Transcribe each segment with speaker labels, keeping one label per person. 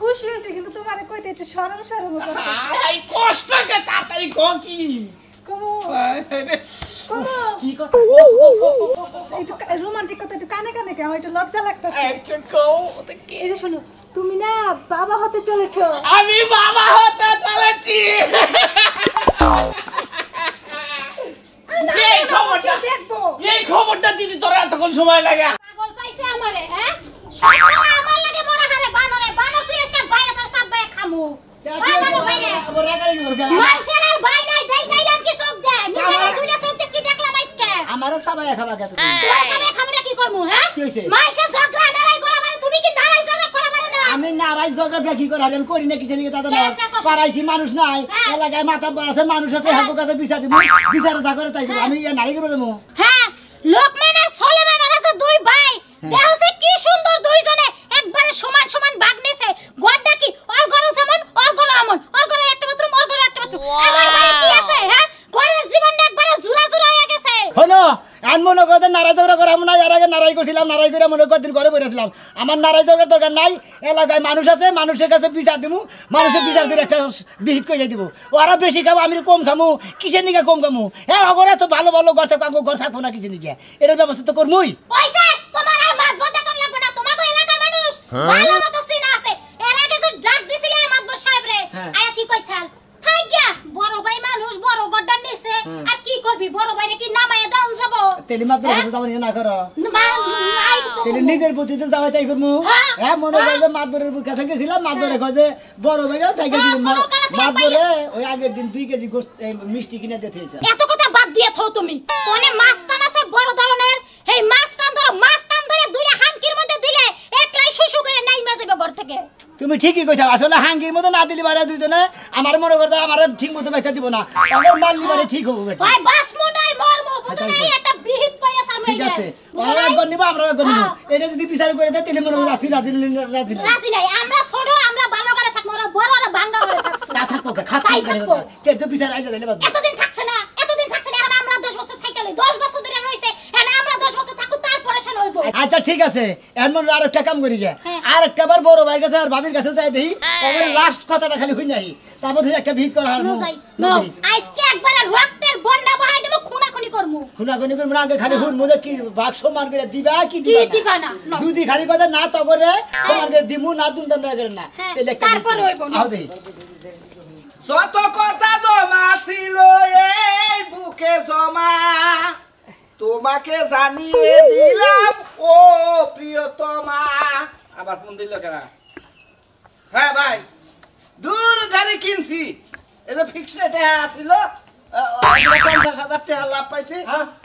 Speaker 1: খুশি হইছি কিন্তু তোমারে কইতে একটু শরম শরম করছে
Speaker 2: আই কষ্টকে তাড়াতাড়ি কও কি
Speaker 1: কমো
Speaker 2: কি কথা
Speaker 1: একটু রোমান্টিক কথা একটু কানে কানে কে আমার একটু লজ্জা লাগতেছে
Speaker 2: একটু কও ওটা কি
Speaker 1: এই যে শোনো তুমি না বাবা হতে চলেছো
Speaker 2: আমি বাবা হতে চলেছি এই খবরটা দিদি তোর এতক্ষণ সময় লাগে
Speaker 3: পাগল পাইছে আমারে হ্যাঁ সকালে আমার লাগে মরা হারে বানরে বানর তুই এসে বাইরে তোর সব বাইরে খামু মানুষের আর ভাই নাই দেই গাইলাম কি চোখ দে নিজের দুইটা চোখ দে কি দেখলাম আজকে
Speaker 4: আমারও সবাই খাবা গেছে
Speaker 3: তোর সবাই খামুটা কি করমু হ্যাঁ মানুষের ঝগড়া লড়াই করা মানে তুমি কি লড়াই ঝগড়া করা পারো না
Speaker 4: আমি নারাই ঝগড়া কি করে আমি করি না কিছু নিকে দাদা না পারাইছি মানুষ নাই এলাকায় মাথা বড় আছে মানুষ আছে হাবু কাছে বিচার দিব বিচারে যা করে তাই আমি নারী করে দেবো
Speaker 3: হ্যাঁ লোকমান আর সুলেমান আছে দুই ভাই দেখছে কি সুন্দর দুইজনে একবারে সমান সমান ভাগ নিছে গড়টা কি ওর ঘর যেমন ওর ঘর এমন ওর ঘরে একটা বাথরুম ওর ঘরে একটা বাথরুম আমার ঘরে কি আছে হ্যাঁ ঘরের জীবনটা একবারে জুরা জুরা হয়ে গেছে
Speaker 4: হলো আন মনে করতে নারাই ঝগড়া করা আমরা এর আগে নারাই করছিলাম নারাই করে মনে করতেন ঘরে বসেছিলাম আমার নারাই ঝগড়ার দরকার নাই এলাকায় মানুষ আছে মানুষের কাছে বিচার দিব মানুষের বিচার করে একটা বিহিত করে দিব ওরা বেশি খাবো আমি কম খামু কিসের নিকে কম খামু হ্যাঁ অগরে তো ভালো ভালো ঘর থাকবো ঘর থাকবো না কিসের নিকে এটার ব্যবস্থা তো করমুই
Speaker 3: পয়সা তোমার আর মাত বড়টা কোন লাগবে না তোমাগো এলাকার মানুষ ভালো মতো চিনা আছে এর আগে যে ড্রাগ দিছিলে মাতবর সাহেব রে আয়া কি কইছাল থাক গিয়া বড় ভাই মানুষ বড় গড়টা নিছে আর কি করবি বড় ভাইরে কি নামায়া দাউন যাব
Speaker 4: তেলি মাত্র কাছে যাবো না করো তেলি নিজের প্রতিতে যাওয়াই তাই করমু হ্যাঁ মনে করে যে মাতবরের কাছে গেছিলাম মাতবরে কয় যে বড় ভাই যাও তাই দিব মাতবরে ওই আগের দিন 2 কেজি মিষ্টি কিনে দিতেছে
Speaker 3: এত কথা বাদ দিয়ে থাও তুমি কোনে মাছতান আছে বড় ধরনের এই মাছতান ধরে দুইটা হানকির মধ্যে দিলে একলাই শুশু করে নাইমা যাবে ঘর থেকে
Speaker 4: তুমি ঠিকই কইছো আসলে হাঙ্গির মধ্যে না দিলি বারে দুইজনে আমার মনে করতে আমার ঠিক মতো বাইতে দিব না ওদের মাল দিবারে ঠিক হবে বেটা
Speaker 3: ভাই বাসমু নাই মরমু বুঝছ না এটা বিহিত কইরা সামনে
Speaker 4: ঠিক আছে ওরা একবার নিব আমরা একবার নিব এটা যদি বিচার করে দেয় তাহলে মনে হয় রাজি
Speaker 3: নাই আমরা ছোট আমরা ভালো করে থাকবো ওরা বড় ওরা ভাঙা করে থাকবো
Speaker 4: তা থাকবো খাতাই করে তে তো বিচার আইজা দিলে বাদ
Speaker 3: এতদিন থাকছে না এখন আমরা 10 বছর থাইকা লই 10 বছর ধরে রইছে এখন আমরা 10 বছর থাকু তারপরে শোন হইবো
Speaker 4: আচ্ছা ঠিক আছে এমন আরেকটা কাম করি গে আরেকটা বার বড় ভাইয়ের কাছে আর ভাবির কাছে যাই দেই ওদের লাস্ট কথাটা খালি হই নাই তারপর থেকে একটা ভিত করা হারমু
Speaker 3: আজকে একবারে রক্তের বন্যা বহাই দেব খুনাখুনি করমু
Speaker 4: করমু আগে খালি হুন মুদে কি ভাগ সমান করে দিবা কি দিবা না যদি খালি কথা না তো করে সমান করে দিমু না দুন দন্ড করে না তাহলে একটা
Speaker 3: তারপর হইবো না
Speaker 4: আও দেই
Speaker 2: যত কথা জমা ছিল এই বুকে জমা তোমাকে জানিয়ে দিলাম ও প্রিয়তমা আবার ফোন দিল কেনা হ্যাঁ ভাই দূর গাড়ি কিনছি এই যে ফিক্স রেটে আসছিল 50,000 টাকা লাভ পাইছি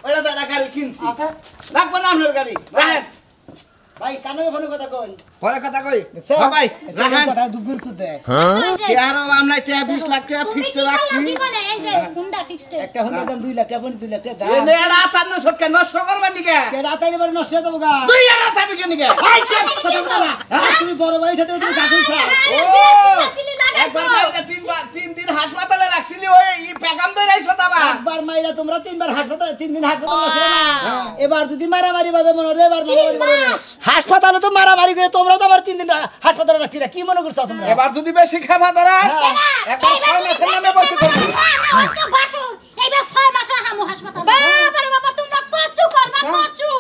Speaker 2: ওইটা তো একটা গাড়ি কিনছি রাখবো না আপনার গাড়ি রাখেন
Speaker 4: ভাই কানে ফোন কথা কই
Speaker 2: পরে কথা কই হ্যাঁ ভাই রাখেন
Speaker 4: কথা দুগুর কুদে
Speaker 2: তেরো আমরা 20 লাখ টাকা ফিক্স রাখছি
Speaker 3: এই যে হুন্ডা ফিক্সড
Speaker 4: একটা হুন্ডা দাম 2 লাখ টাকা 2 লাখ টাকা দাম
Speaker 2: এনে রাত আন্ন সটকে নষ্ট করবেন নিকে
Speaker 4: কে রাতাইলে বড় নষ্ট হয়ে যাবো গা
Speaker 2: তুই এরা থাকবি কেন নিকে
Speaker 4: ভাই কথা বলা তুমি বড় ভাই সাথে তুমি কাকুই খাও
Speaker 2: ও একবার মাইরা তিন দিন হাসপাতালে রাখছিলি ওই ই পেগাম ধরে আইছো তাবা
Speaker 4: একবার মাইরা তোমরা 3 বার হাসপাতালে 3 দিন হাসপাতালে ছিল না এবার যদি মারামারি বাজে মনে হয় এবার মারামারি বাজে হাসপাতালে তো মারামারি করে তোমরা তো আবার 3 দিন হাসপাতালে রাখছিলা কি মনে করছো তোমরা
Speaker 2: এবার যদি বেশি খাবা ধরাস একবার 6 মাসের নামে ভর্তি করব
Speaker 3: তো বাসুর এইবার 6 মাস হামু হাসপাতাল বাবা রে বাবা তোমরা কচু করবা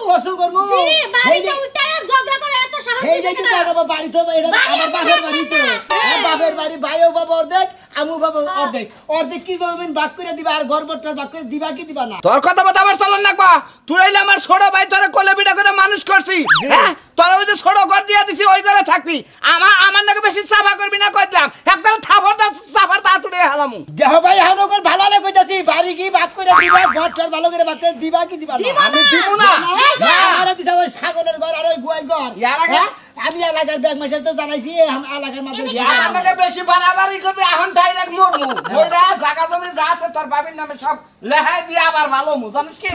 Speaker 4: কচু করমু
Speaker 3: জি বাড়িতে উঠায়া ঝগড়া করে এত সাহস
Speaker 4: এই যে তুই দাদা বাড়ি তো এটা আমার বাপের বাড়ি তো বাপের বাড়ি ভাইও বাবা অর্ধেক আমু বাবা অর্ধেক কি বলবেন ভাগ করে দিবা আর গর্বটার ভাগ করে দিবা কি দিবা না
Speaker 2: তোর কথা বলতে আমার চলন লাগবা তুই হইলে আমার ছোট ভাই তোরে কোলে পিঠা করে মানুষ করছি হ্যাঁ তোর ওই যে ছোট ঘর দিয়া দিছি ওই ঘরে থাকবি আমার নাকি বেশি চাপা করবি না কইলাম একবার চাপার তা তুলে হালামু
Speaker 4: দেহ ভাই হানকর ভালো লাগে কইতাছি বাড়ি কি ভাগ করে দিবা ঘরটার ভালো করে ভাগ করে দিবা কি দিবা না
Speaker 2: আমি দিব না
Speaker 4: আমারে দিছা ওই ছাগলের ঘর আর ওই গুয়াই ঘর
Speaker 2: ইয়ার আগে
Speaker 4: আমি এলাকার ব্যাগ মাইসেল তো জানাইছি এলাকার মাধ্যমে
Speaker 2: আমার নাকি বেশি বাড়াবাড়ি করবি এখন ডাইরেক্ট মরমু ওইরা জায়গা জমি যা আছে তোর বাবির নামে সব লেহাই দিয়ে আবার ভালো মু জানিস কি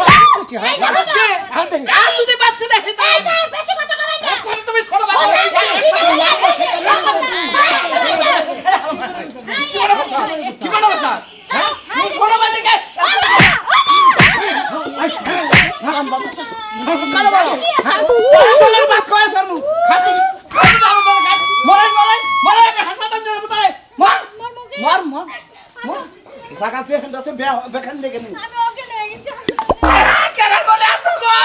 Speaker 2: জানিস কি আর তুই বাচ্চা দেখি
Speaker 3: বেশি কথা করাই না
Speaker 2: তুমি ছোট বাচ্চা কি বড় কথা হ্যাঁ তুই ছোট বাচ্চাকে হারাম দাদা কালো বলো হ্যাঁ বাত করে সরমু খাতি মরে সাকাছে হেন্দাছে বেখান লেগে নি
Speaker 1: আমি ওকে নিয়ে গেছি
Speaker 2: কেরা বলে আছো গো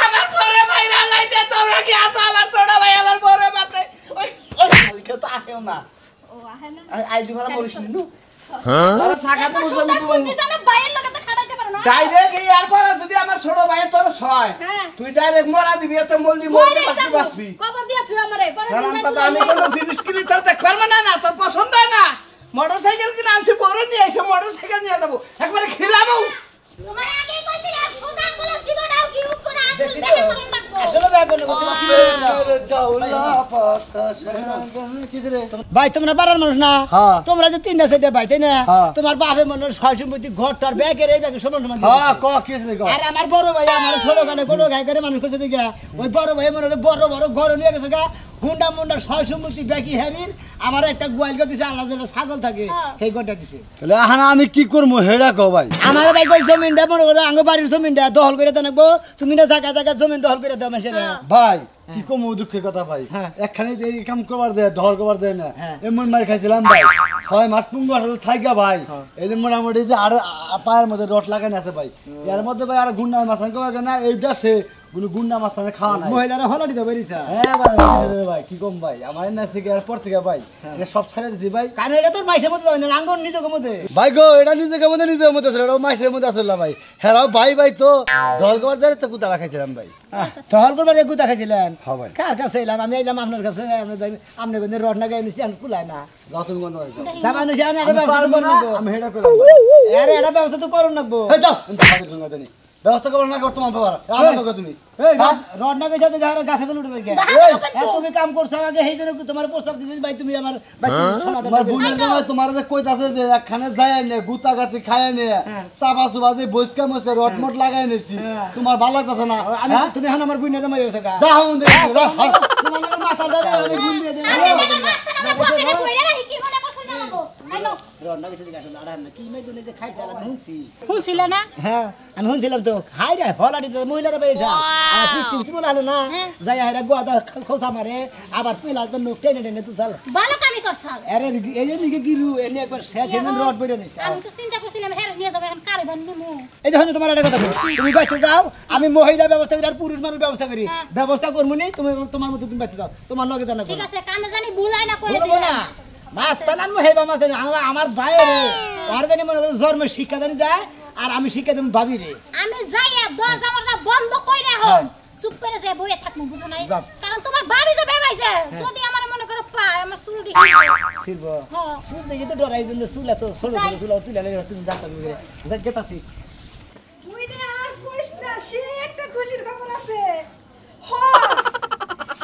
Speaker 2: আমার পরে মাইরা লাইতে তোমরা কি আছো আমার ছোট ভাই আমার পরে মারতে ওই ওই কালকে তো আহেও না
Speaker 1: ও আহে না
Speaker 2: আই দিবারা মরিস নি তারা সাকাতে মুসলিম দিব
Speaker 1: জানো বাইয়ের লগে তো খাড়াইতে পারে না
Speaker 2: ডাইরেক্ট এই আর পরে যদি আমার ছোট ভাই তোর ছয়
Speaker 1: হ্যাঁ।
Speaker 2: তুই ডাইরেক্ট মরা দিবি এত মলদি মরবি বাসবি
Speaker 1: কবর দিয়া তুই আমারে পরে
Speaker 2: কারণ তো আমি কোনো জিনিস কিনি তোর দেখ পারবো না না তোর পছন্দ হয় না মোটরসাইকেল কিনে আনছি বড় নিয়ে এসে মোটরসাইকেল নিয়ে যাবো একবারে খিলামু
Speaker 3: তোমার আগেই কইছিলাম সোজা করে সিধা নাও কি উপ করে আগুন
Speaker 4: দেখছি তো
Speaker 3: দেখে করুন লাগবো
Speaker 4: আসলে ব্যাগ করলে তুমি কি ভাই তোমরা পাড়ার মানুষ না
Speaker 2: হ্যাঁ।
Speaker 4: তোমরা যে তিনটা সেটা ভাই তাই না
Speaker 2: হ্যাঁ।
Speaker 4: তোমার বাপে মনে হয় ছয় সম্পত্তি ঘরটার ব্যাগের এই ব্যাগের সমান সমান দিয়ে
Speaker 2: হ্যাঁ
Speaker 4: দিছে।
Speaker 2: ক কি হইছে গো
Speaker 4: আর আমার বড় ভাই আমার ছোট গানে কোনো গায়ে করে মানুষ করছে দিকে ওই বড় ভাই মনে হয় বড় বড় ঘর নিয়ে গেছে গা হুন্ডা মুন্ডা ছয় সম্পত্তি ব্যাগি হারির আমার একটা গোয়াল করে দিছে আলাদা যেটা ছাগল থাকে সেই ঘরটা দিছে
Speaker 5: তাহলে আহানা আমি কি করবো হেডা কো ভাই
Speaker 4: আমার ভাই কই জমিনটা মনে করো আঙ্গ বাড়ির জমিনটা দখল করে দেন তুমি না জায়গা জায়গা জমিন দখল করে দাও মানুষের
Speaker 5: ভাই কি কম দুঃখের কথা ভাই
Speaker 4: হ্যাঁ।
Speaker 5: একখানে এই কাম করবার দেয় দহল করবার দেয় না
Speaker 4: হ্যাঁ।
Speaker 5: এমন মার খাইছিলাম ভাই 6 মাস 15 মাস থাইকা ভাই এই যে মোটামুটি যে আর পায়ের মধ্যে রড লাগানো আছে ভাই এর মধ্যে ভাই আর গুন্ডা মাছান কবে না এই দেশে কোনো গুন্ডা মাছান খাওয়া নাই
Speaker 4: মহিলারা হলো দিতে পারিছা
Speaker 5: হ্যাঁ ভাই কি কম ভাই আমার না থেকে আর পর থেকে ভাই এটা সব ছাড়ে দিছি ভাই
Speaker 4: কারণ এটা তোর মাইসের মধ্যে যাবে না আঙ্গন নিজের মধ্যে
Speaker 5: ভাই গো এটা নিজেকে মধ্যে নিজের মধ্যে ছিল এটা মাছের মধ্যে আসলে ভাই হ্যাঁ ভাই ভাই তো দহল করবার দেয় তো কুতা রাখাইছিলাম ভাই
Speaker 4: দখল করবার যে গুতা খাইছিলেন
Speaker 5: হ্যাঁ ভাই।
Speaker 4: কার কাছে এলাম আমি এলাম আপনার কাছে আপনি কিন্তু রড না গায়ে নিছি আমি কুলাই না
Speaker 5: যতন বন্ধ হয়েছে
Speaker 4: জামানো সে একটা
Speaker 5: আমি
Speaker 4: ব্যবস্থা
Speaker 5: পারবো
Speaker 4: করুন
Speaker 5: না
Speaker 4: লাগবো
Speaker 5: আমি হেডা করলাম
Speaker 4: আরে একটা ব্যবস্থা তো করুন লাগবো
Speaker 5: এই যাও হাতে ঢুঙ্গা দেনি ব্যবস্থা করো না করতে তোমার বাবা আমার লোক তুমি
Speaker 4: এই রড না গাছে গাছে গুলো উঠে রেখে তুমি কাম করছো আগে সেই জন্য তোমার প্রস্তাব দিতেছি ভাই তুমি আমার সমাধান
Speaker 5: তোমার
Speaker 4: করে দিও।
Speaker 5: বোনের জামাই তোমার যে কইতাছে যে একখানে যায় নে গুতা গাতি খায় নে চাপা চুপা যে বসকা মসকা রটমট লাগাই নেছি তোমার ভালো লাগতাছে না
Speaker 4: আমি তুমি এখন আমার বুইনা জামাই হয়েছে গা
Speaker 5: যা হুন দে যা
Speaker 4: তোমার নাকি মাথা যাবে আমি বুন দিয়ে দেব
Speaker 3: আমি দেখে মাস্টার আমার পকেটে কইরা রাখি কি মনে করছ না বাবু হ্যালো
Speaker 4: রড না গাছে গাছে আর না কি মেয়ে দুনে যে খাইছে আমি শুনছি
Speaker 3: শুনছিল না
Speaker 4: হ্যাঁ আমি শুনছিলাম তো হাই রে হলাডি তো মহিলারা বেরিয়েছে আর পিস্তি পিস্তি বলে আলো না যাই হাইরা গোয়াদা খোসা মারে আবার পেলা তো নোক টেনে টেনে তুই চাল
Speaker 3: ভালো কামই করছাল
Speaker 4: আরে এই যে দিকে গিরু এনে একবার শেষ এনে রড বেরিয়ে নিছে
Speaker 3: আমি তো চিন্তা করছিলাম হেরে নিয়ে যাবে এখন কারে বান নিমু
Speaker 4: এই দেখুন তোমার একটা কথা বলি তুমি বাইতে যাও আমি মহিলা ব্যবস্থা করি আর পুরুষ মানুষ ব্যবস্থা করি ব্যবস্থা করবো নি তুমি তোমার মতো তুমি বাইতে যাও তোমার লগে জানা
Speaker 3: ঠিক আছে কানে জানি ভুলাই না কই
Speaker 4: বলবো না মাছ তালান হেবা মাছ জানি আমার বাইরে আর জানি মনে করো জন্মের শিক্ষা জানি দেয় আর আমি শিক্ষা দেবো ভাবি রে
Speaker 3: আমি যাইয়া দরজা মরজা বন্ধ কইরা হন চুপ করে যে বইয়ে থাকমু বুঝো নাই
Speaker 4: যাও।
Speaker 3: কারণ তোমার ভাবি যে বেবাইছে যদি আমার মনে করো পায় আমার চুলটি
Speaker 4: শিল্প
Speaker 3: হ্যাঁ।
Speaker 4: চুল দেখি তো ডরাই দিন চুল এত ছোট ছোট চুল তুলে তুমি জানতে পারবে গেতাছি
Speaker 1: তুই না আর কইস না সে একটা খুশির খবর আছে হ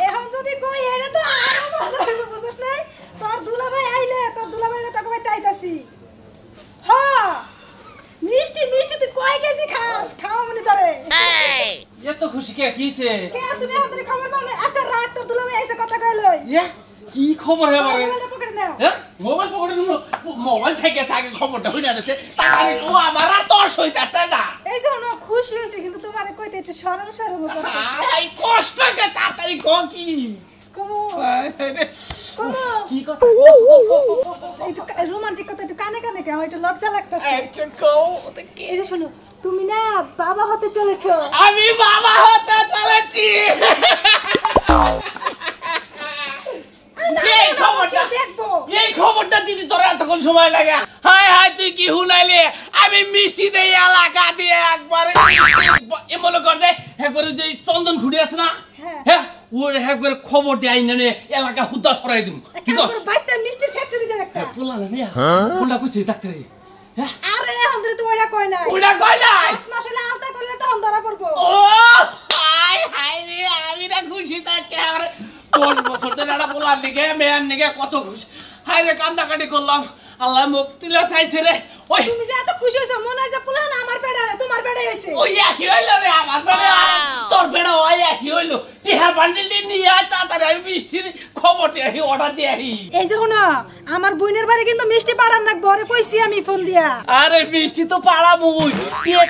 Speaker 1: এখন যদি কই এরে তো আরো মজা হইব বুঝছ নাই তোর দুলাভাই আইলে তোর দুলাভাই না তোকে তাইতাছি হ মিষ্টি মিষ্টি তুই কয় কেজি খাস খাও মনি তোরে
Speaker 6: এত খুশি কে কিছে
Speaker 1: কে তুমি আমাদের খবর পাও না আচ্ছা রাত তোর দুলাভাই এসে কথা কইলই
Speaker 6: ইয়া কি খবর হে বারে
Speaker 1: মোবাইলটা পকেটে নাও
Speaker 6: হ্যাঁ মোবাইল পকেটে নিলো মোবাইল থেকে থাকে খবরটা হইনা আছে তাড়াতাড়ি ও আমার আর তোর সইতাছে না
Speaker 1: এই যে না খুশি হইছে কিন্তু তোমারে কইতে একটু শরম শরম করছে
Speaker 6: আই কষ্ট কে তাড়াতাড়ি ক কি
Speaker 1: কমু কমু
Speaker 6: কি কথা
Speaker 1: একটু রোমান্টিক কথা একটু কানে কানে কে আমার একটু লজ্জা লাগতেছে
Speaker 6: একটু কও কি
Speaker 1: এই যে শোনো তুমি না বাবা হতে চলেছো
Speaker 6: আমি বাবা হতে চলেছি এই খবরটা
Speaker 1: দেখবো
Speaker 6: এই খবরটা দিদি তোর এতক্ষণ সময় লাগে হাই হাই তুই কি হুনাইলে আমি মিষ্টি দেই এলাকা দিয়ে একবারে এমন করে একবারে যে চন্দন খুঁড়ি আছে না
Speaker 1: হ্যাঁ।
Speaker 6: হ্যাঁ ওর একবারে খবর দিয়ে আইনা নে এলাকা হুদা সরাই দিম কি কস
Speaker 1: তোর বাইতে মিষ্টি ফ্যাক্টরি দেব একটা
Speaker 6: পোলা না মিয়া কোনটা কইছে ডাক্তারে হ্যাঁ
Speaker 1: আরে এখন ধরে তোমার কই নাই
Speaker 6: ওইটা কই নাই
Speaker 1: 7 মাস হলে আলতা করলে তখন ধরা পড়বো
Speaker 6: ও হাই হাই রে আমি না খুশি তাকে আমার 10 বছর ধরে একটা পোলার নিকে মেয়ার নিকে কত খুশি হাই রে কান্দাকাটি করলাম আল্লাহ মুখ তুলে চাইছে রে ওই
Speaker 1: তুমি যে এত খুশি হইছো মনে হয় যে পুলা না আমার পেটে না তোমার পেটে হইছে
Speaker 6: ওই একই হইলো রে আমার পেটে তোর পেটে ওই একই হইলো টিহার বান্ডিল দিয়ে নিয়ে আয় তাড়াতাড়ি আমি মিষ্টির খবর দিয়ে আহি অর্ডার দিয়ে আহি
Speaker 1: এই যে শোনো আমার বোনের বাড়ি কিন্তু মিষ্টি পাড়ার না ঘরে কইছি আমি ফোন দিয়া
Speaker 6: আরে মিষ্টি তো পাড়াবুই টিয়ে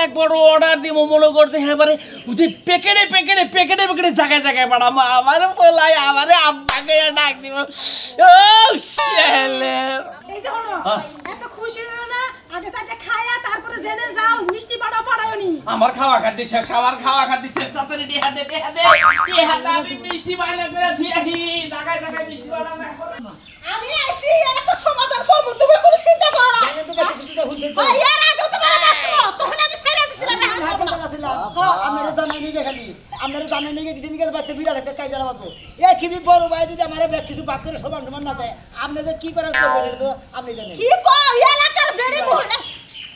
Speaker 6: একবার অর্ডার দিব মনে করতে এবারে ওই যে প্যাকেটে প্যাকেটে প্যাকেটে প্যাকেটে জায়গায় জায়গায় পাঠাবো আমার বলাই আমারে আব্বাকে ডাক দিব ও শেলের
Speaker 1: এই যে শোনো এত খুশি খুশি হও না আগে চাটা খায়া তারপরে জেনে যাও মিষ্টি পাড়া পাড়ায়নি
Speaker 6: আমার খাওয়া খাদ্য শেষ আমার খাওয়া খাদ্য শেষ তাড়াতাড়ি দেহা দে আমি মিষ্টি বায়না করে ধুইহি জায়গায় জায়গায় মিষ্টি বায়না করে
Speaker 1: আমি আইছি একটা সমাধান করব তুমি কোনো চিন্তা করো না
Speaker 4: জানেন তো বাচ্চা চিন্তা হুনতে তো
Speaker 1: ভাই এর আগে তোমার বাসছিল তখন আমি ছাইরা দিছিলাম এখন ছাড়ব না
Speaker 4: আপনারা জানেন নাকি খালি আপনারা জানেন নাকি কিছু নিকে বাচ্চা বিরাট একটা কাজ জ্বালাবো এ কিবি বড় ভাই যদি আমারে ব্যাগ কিছু বাক করে সমান সমান না দেয় আপনি যে কি করার করবেন এটা তো আপনি জানেন
Speaker 1: কি কও এলাকার বেড়ি মহল্লা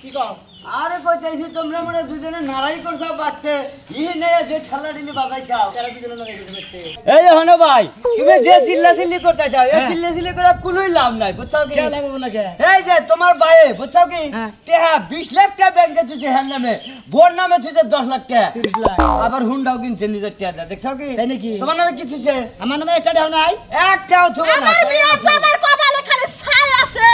Speaker 4: কি কও
Speaker 7: আরে কইতেছি তোমরা মনে দুজনে নারাই করছো বাচ্চা ই নে যে ঠেলা ডিলি বাজাইছাও
Speaker 4: কেন দিজন না কিছু করতে
Speaker 7: এই হনো ভাই তুমি যে চিল্লা চিল্লি করতেছাও এই চিল্লা চিল্লি করে কোনোই লাভ নাই বুঝছো কি
Speaker 4: কে লাগবো না কে
Speaker 7: এই যে তোমার ভাই বুঝছো কি
Speaker 4: হ্যাঁ।
Speaker 7: টেহা 20 লাখ টাকা ব্যাংকে তুই হ্যাঁ নামে বোর নামে তুই 10 লাখ টাকা
Speaker 4: 30 লাখ
Speaker 7: আবার হুন্ডাও কিনছে নিজের টাকা দেখছো কি
Speaker 4: তাই নাকি?
Speaker 7: তোমার নামে কি তুইছে
Speaker 4: আমার নামে একটা দেও নাই
Speaker 7: একটাও তুমি না
Speaker 1: আমার বিয়ার জামার কপালে খালি ছাই আছে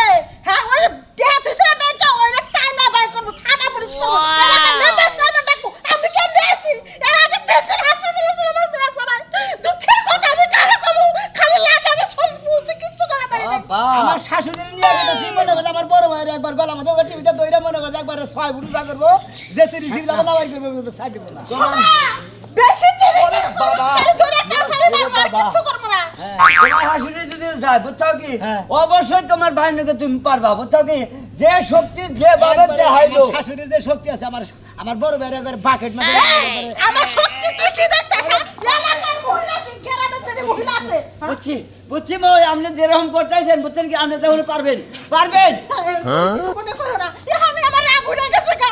Speaker 1: হ্যাঁ ওই দেহ তুইরা ব্যাংকে ওইটা টাইনা বাই করব থানা পুলিশ করব এলাকার মেম্বার চেয়ারম্যান ডাকবো আমি কেন দিয়েছি এর আগে 3 দিন হাসপাতালে ছিল আমার বিয়ার জামাই দুঃখের কথা আমি কারে কমু খালি লাগে আমি শরীর পুছে কিচ্ছু করতে পারি না
Speaker 4: আমার শাশুড়ির নিয়ে গেছি মনে করে আমার বড় ভাইয়ের একবার গলা আমাদের টিভিতে দইরা মনে করে একবার 6 ফুট যা করবো যে 30 দিন লাগা লাগাই করবে তো সাইড দেব না
Speaker 1: বেশি তেরে
Speaker 4: বাবা।
Speaker 1: খালি ধরে কাছারে মারবো আর কিচ্ছু করব না
Speaker 7: তোমার হাসুরে যদি যায় বুঝছো কি
Speaker 4: হ্যাঁ।
Speaker 7: অবশ্যই তোমার ভাই নাকি তুমি পারবা বুঝছো কি যে শক্তি যে ভাবে যে হাইলো
Speaker 4: আমার শাশুড়ির যে শক্তি আছে আমার বড় ভাইয়ের একবার বাকেট মারে
Speaker 1: আমার সত্যি তুই কি দেখছিস এলাকার মহিলা আছে গ্রামের ছেলে মহিলা আছে
Speaker 7: বুঝছি বুঝছি মই আপনি যেরকম করতেছেন বুঝছেন কি আপনি তাহলে পারবেন পারবেন
Speaker 1: মনে করো না এখন আমার রাগ উঠে গেছে গা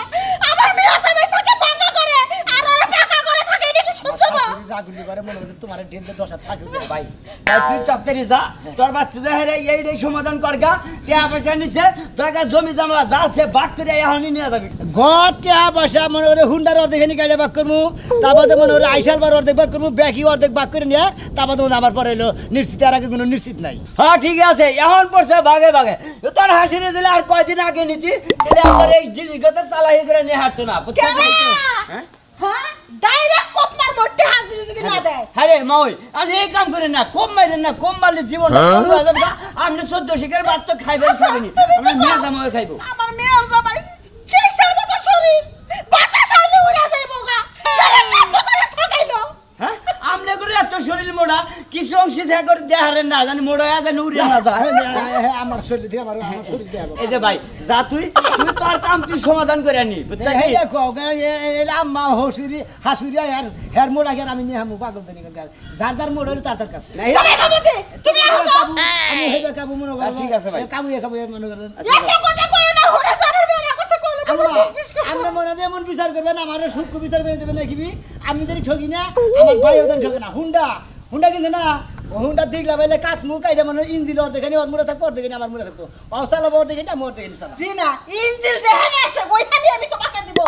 Speaker 1: আমার মেয়ে সবাই থাকে ভাঙা করে আর ওরা পাকা করে থাকে এটা কি সহ্য না
Speaker 4: রাগুলি করে মনে করে তোমার ঢেলতে 10 হাত থাকবে ভাই
Speaker 7: তাই তুই তাড়াতাড়ি যা তোর বাচ্চাদের হেরে এইটাই সমাধান করগা টাকা পয়সা নিচ্ছে টাকা জমি জমা যা সে ভাগ করে এখনই নিয়ে যাবি
Speaker 4: গটা পয়সা মনে করে হুন্ডার অর্ধেক এনে গাড়ি বাক করবো তারপরে মনে করে আইসার বার অর্ধেক বাক করবো ব্যাকি অর্ধেক বাক করে নিয়ে তারপরে মনে আবার পরে এলো নিশ্চিত আর আগে কোনো নিশ্চিত নাই
Speaker 7: হ্যাঁ ঠিক আছে এখন পড়ছে ভাগে ভাগে তোর হাসিরে দিলে আর কয়দিন আগে নিতি তাহলে আমার এই জিনিসটা চালাই করে নিয়ে হাঁটতো না বুঝছো হ্যাঁ
Speaker 1: হ্যাঁ ডাইরেক্ট কোপ মার মোটে হাজির যদি না দেয়
Speaker 7: হ্যাঁ রে মাওই আমি এই কাম করেন না কম মাইলেন না কম মারলে জীবন আপনি 14 শিখের ভাত তো খাইবেন খাবেনি আমি মেয়ে দামও খাইবো
Speaker 1: আমার মেয়ের জামাই কেসের মতো শরীর বাতাস আইলে উড়া যাইবো গা আরে কেমন করে ঠকাইলো
Speaker 7: হ্যাঁ আমলে করে এত শরীর মোড়া কিছু অংশ থেকে করে দেহারেন না জানি মোড়া জানি উড়ে না যায়
Speaker 4: আমার শরীর দিয়ে আমার শরীর দিয়ে
Speaker 7: এই যে ভাই যা তুই তোর কাম তুই সমাধান করে আনি বুঝছিস
Speaker 4: এই দেখো আম্মা হসুরি হাসুরি আর হের মোড়া গের আমি নিয়ে হামু পাগল দেনি কার যার যার মোড় হইলো তার তার কাছে
Speaker 1: জামাই বাবুজি তুমি
Speaker 4: আমি হইবে কাবু মনে করে
Speaker 7: ঠিক আছে ভাই।
Speaker 4: কাবু মনে করেন
Speaker 1: এত কথা কই না হুড়া সারের মেয়ের কথা কইলে
Speaker 4: আমরা মনে হয় এমন বিচার করবেন আমার সূক্ষ্ম বিচার করে দেবেন নাকি আমি যদি ঠকি না আমার ভাই ওদের ঠকে না হুন্ডা কিন্তু না ও হুন্ডা দিক লাগাইলে কাঠ মুখ এটা মানে ইঞ্জিল ওর দেখে ওর মুড়ে থাকবো ওর দেখে আমার মুড়ে থাকবো অসালাবো ওর দেখে মোর দেখে চালা
Speaker 1: জি না ইঞ্জিল যেখানে আছে ওইখানে আমি তোমাকে দিব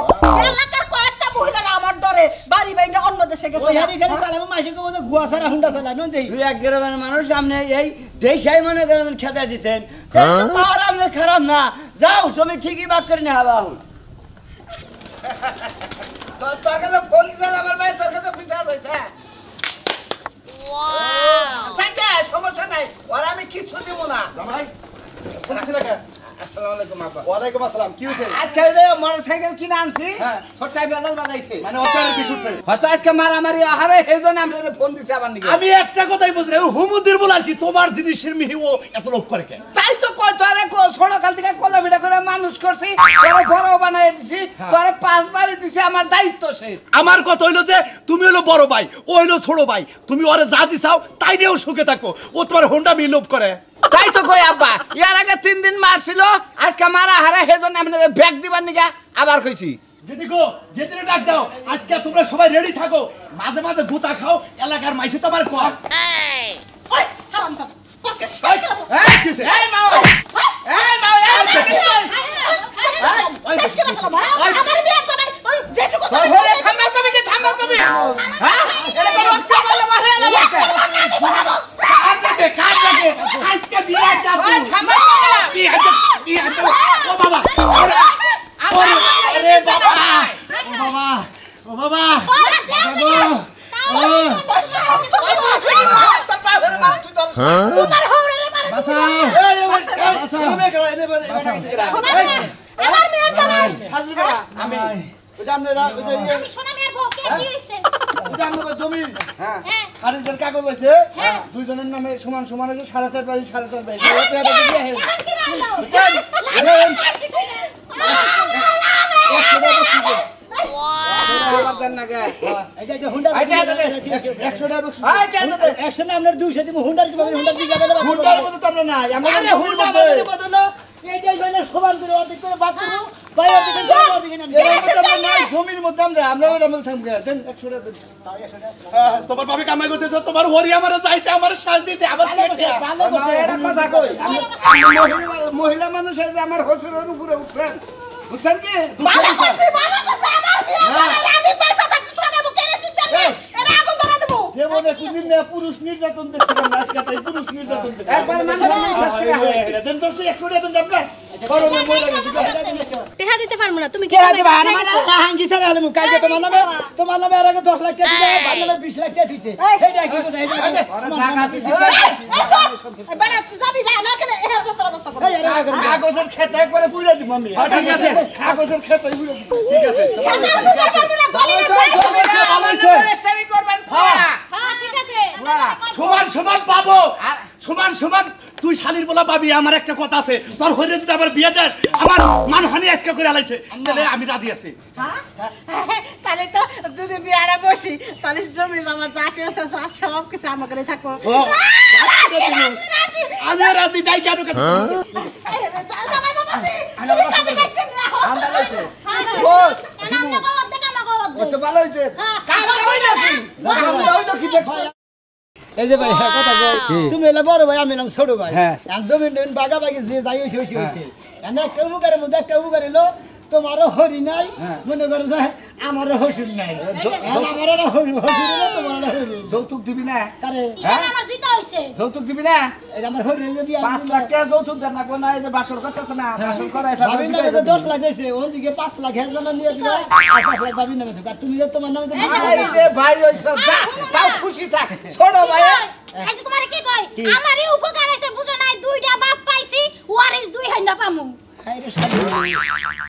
Speaker 1: এলাকার কয়েকটা মহিলারা আমার ডরে বাড়ি বাইরে অন্য দেশে গেছে
Speaker 4: ওই হারি খালি চালাবো মাসে কেউ গুয়া সারা হুন্ডা চালা নুন দেখি
Speaker 7: তুই এক গ্রামের মানুষ সামনে এই দেশাই মনে করেন খেতে দিছেন পাওয়ার আপনার খারাপ না যাও তুমি ঠিকই বাক করে নিয়ে হাবা
Speaker 2: তোর কাছে ফোন দিছিল আমার ভাই তোর কাছে বিচার হইছে সমস্যা নাই ওরা আমি কিছু দিব না
Speaker 5: জামাই শুনছিস কে
Speaker 2: আসসালামু আলাইকুম আপা
Speaker 5: ওয়ালাইকুম আসসালাম কি হইছে
Speaker 2: আজকে যে মোটরসাইকেল কিনে আনছি
Speaker 5: হ্যাঁ।
Speaker 2: ছোট্টাই বেদাল বাজাইছে
Speaker 5: মানে অত্যাচার বিশুছে
Speaker 2: হয়তো আজকে মারামারি আহারে সেইজন্য আমরা ফোন দিছি আবার নাকি
Speaker 5: আমি একটা কথাই বুঝি না হুমুদের বল আর কি তোমার জিনিসের মিহি ও এত লোভ করে কেন
Speaker 2: তাই তো কই তোরে ছোট কাল থেকে কলা ভিড়া করে মানুষ করছি তোরে বড় বানাই দিছি তোরে 5 বারে দিছি আমার দায়িত্ব শেষ
Speaker 5: আমার কথা হইলো যে তুমি হলো বড় ভাই ও হইলো ছোট ভাই তুমি ওরে যা দিছাও তাই নিয়েও সুখে থাকো ও তোমার হোন্ডা মিহি লোভ করে
Speaker 2: তাই তো কই আব্বা ইয়ার আগে 3 দিন মারছিল আজকে মারা হারা সেজন্য আপনাদের ব্যাগ দিবার নিগা আবার কইছি
Speaker 5: গেদিকো গেদিরে ডাক দাও আজকে তোমরা সবাই রেডি থাকো মাঝে মাঝে গুতা খাও এলাকার মাইসে তো আমার কর
Speaker 1: ওই হারামজাদা তোকে
Speaker 5: এই,
Speaker 1: শেষ করব
Speaker 5: এই কিছে
Speaker 2: এই মাও এই মাও
Speaker 1: শেষ করে ফেলবো আমার বিয়ার জামাই ওই যেটুকু
Speaker 2: তোর হলে থামা কবি কি থামা কবি হ্যাঁ এটা কোন রক্ত বলে মারে না
Speaker 5: কাজ লাগে আজকে বিয়ে যাব
Speaker 2: ওই থামা
Speaker 5: বিয়ে যাব ও বাবা আরে বাবা ও বাবা
Speaker 1: তোমার হৌরে মারে
Speaker 5: বাসা বাসা
Speaker 4: এনে গেলা এনে এনে
Speaker 1: শোনা মেয়ে, আমার মেয়ের জামাই
Speaker 4: সাজলি গেলা আমি ওই যে আপনারা ওই যে
Speaker 3: আমি সোনা মেয়ের বউ কে কি হইছে
Speaker 4: ওই যে আপনাদের জমি
Speaker 3: হ্যাঁ
Speaker 4: খারিজের কাগজ হয়েছে দুইজনের নামে সমান সমান হয়েছে 4.5 বাই 4.5 বাই
Speaker 3: এখন কি রাও দাও
Speaker 4: বুঝছেন?
Speaker 2: আবার দেন না গে
Speaker 4: এই যে হুন্ডা
Speaker 2: আচ্ছা, আচ্ছা,
Speaker 4: 100 টাকা বকশিশ।
Speaker 2: আচ্ছা আচ্ছা
Speaker 4: একশো না আপনার 200 দিব হুন্ডার কি বলেন হুন্ডার দিকে গেলে হুন্ডার মতো তো আমরা নাই আমরা
Speaker 5: আরে
Speaker 4: হুন্ডা
Speaker 5: হুন্ডা
Speaker 4: আমাদের মতো না এই যে ভাইলে সমান করে অর্ধেক করে ভাগ করব ভাই অর্ধেক করে অর্ধেক না নাই জমির মধ্যে আমরা ওর মধ্যে থামবে দেন 100 টাকা দেন তাও 100 টাকা
Speaker 5: তোমার বাবা কামাই করতেছে তোমার হরি আমার যাইতে আমার শ্বাস দিতে আবার
Speaker 4: ভালো কথা
Speaker 2: এটা কথা কই মহিলা মানুষ এই যে আমার হসুরের উপরে উঠছেন বুঝছেন কি
Speaker 1: ভালো করছি আমার মেয়ের জামাই আমি পয়সা থাকতে শোনাবো কেন চিন্তা নেই এটা আগুন ধরা দেবো
Speaker 4: জীবনে কোনদিন না পুরুষ নির্যাতন দেখছিলাম না আজকে তাই পুরুষ নির্যাতন দেখছি
Speaker 2: একবার মানুষ বিশ্বাস করে হয়
Speaker 4: দেন দোস্ত 100 টাকা দেন আপনার বড় মহিলা গেছে
Speaker 8: টেহা দিতে পারবো না তুমি কি
Speaker 4: কে আছে ভাই আমার হাঙ্গি সারা হলো কালকে তোমার নামে আর আগে 10 লাখ টাকা দিলে ভাই নামে 20 লাখ টাকা দিছে এইটা কি কথা এইটা
Speaker 2: ওরা জায়গা দিছে
Speaker 1: বেটা তুই যাবি না না কেন এর মতো অবস্থা করো
Speaker 4: কাগজের খেতে একবারে পুইরা দিব আমি
Speaker 5: ঠিক আছে।
Speaker 4: কাগজের খেতে পুইরা দিব
Speaker 5: ঠিক আছে
Speaker 1: খেতার বুঝা পারবি না গলি না
Speaker 2: ভালো রেস্টারি করবেন
Speaker 3: হ্যাঁ ঠিক আছে
Speaker 5: সমান সমান পাবো সমান সমান তুই শালির বলা পাবি আমার একটা কথা আছে তোর হইরে যদি আবার বিয়ে দেস আমার মানহানি আজকে করে আলাইছে তাহলে আমি রাজি আছি
Speaker 1: তাহলে তো যদি বিয়ারা বসি তাহলে জমি জমা যা কিছু আছে সব কিছু আমার করে থাকো
Speaker 5: আমিও রাজি তাই কেন কথা
Speaker 1: জামাই বাবাজি তুমি কাজে যাইতে না
Speaker 2: ঠান্ডা লাগছে
Speaker 3: বস আমরা গাওয়াত দেখা না গাওয়াত
Speaker 2: ও তো ভালো হইছে কামটা হইলো কি কামটা হইলো কি দেখছো
Speaker 4: এই যে ভাই কথা কই তুমি এলা বড় ভাই আমি নাম ছোট ভাই আমি জমিন বাগা বাগি যে যাই হইছে হইছে এনে একটা উপকারের মধ্যে একটা উপকারিলো তোমারও হরি নাই মনে করো যে আমারও হসুর নাই আমারও হসুর না তোমারও হরি
Speaker 2: যৌতুক দিবি না
Speaker 4: আরে
Speaker 3: কিসের আমার জিতা হইছে
Speaker 2: যৌতুক দিবি না
Speaker 4: এই যে আমার হরি যে বিয়া
Speaker 2: 5 লাখ টাকা যৌতুক দেন না কোন এই যে বাসর করতেছ না বাসর করাই থাকবে
Speaker 4: ভাবির নামে তো 10 লাখ হইছে ওন দিকে 5 লাখ হের নামে নিয়ে দিবা আর 5 লাখ ভাবির নামে থাক আর তুমি যে তোমার নামে
Speaker 2: এই যে ভাই হইছ যা তাও খুশি থাক ছোট ভাই
Speaker 3: আজ তোমার কি কই আমারই উপকার হইছে বুঝো নাই দুইটা বাপ পাইছি ওয়ারিস দুই হাইন্দা পামু
Speaker 4: খাইরে সাথে